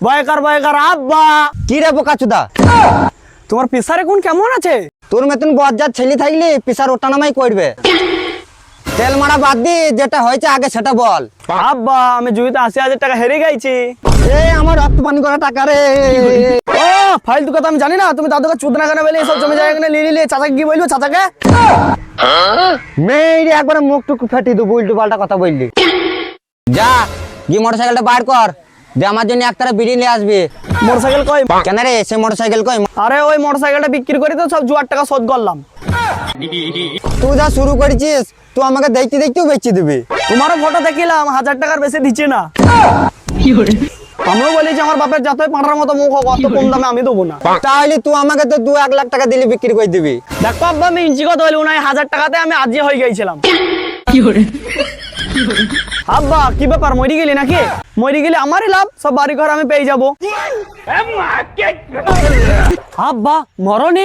বয়কার আব্বা। কি রে বোকাচুদা, তোমার পেশারে কোন কেমন আছে? তোর মতন বজ্জাত ছেলে থাকলে পিসার ওঠানামাই করবে। তেল মারা বাদ দি, যেটা হয়েছে আগে সেটা বল। আব্বা আমি জুইতে 80,000 টাকা হেরে গেছি। এই আমার রক্ত পানি করা টাকা রে। ও ফালতু কথা আমি জানি না, তুমি দাদুকে চুদনা কেন বলে সব জমি জায়গা নিয়ে নিলে, চাচাকে কি বলবো চাচাকে? মেয়েরে একবারে মুখ টুক ফেটি দেবো, উল্টো পাল্টা কথা বললি। যা গিয়ে মোটরসাইকেলটা বার কর, যে আমার জন্য একতারা বিড়ি নিয়ে আসবি। মোটরসাইকেল কই? কেন রে, সে মোটরসাইকেল কই? আরে ওই মোটরসাইকেলটা বিক্রি করে তো সব জুয়ার টাকা শোধ করলাম। তুই যা শুরু করেছিস, তুই আমাকে দেখতে দেখতেও বেচে দিবি। তোমারও ফটো দেখিলাম, 1000 টাকার বেশি দিচ্ছে না। আমিও বলেছি আমার বাপের যতই পাঁঠার মতো মুখ হোক, অত কম দামে আমি দেবো না। তাহলে তুই আমাকে তো 2-1 লাখ টাকা দিলে বিক্রি করে দিবি। দেখো আব্বা আমি ইঞ্চি কথা বলবো না, 1000 টাকাতে আমি আজই হয়ে গেছিলাম। আব্বা কি ব্যাপার, মরি গেলি নাকি? মরি গেলে আমারই লাভ, সব বাড়ি ঘর আমি পেয়ে যাবো। আব্বা মরণে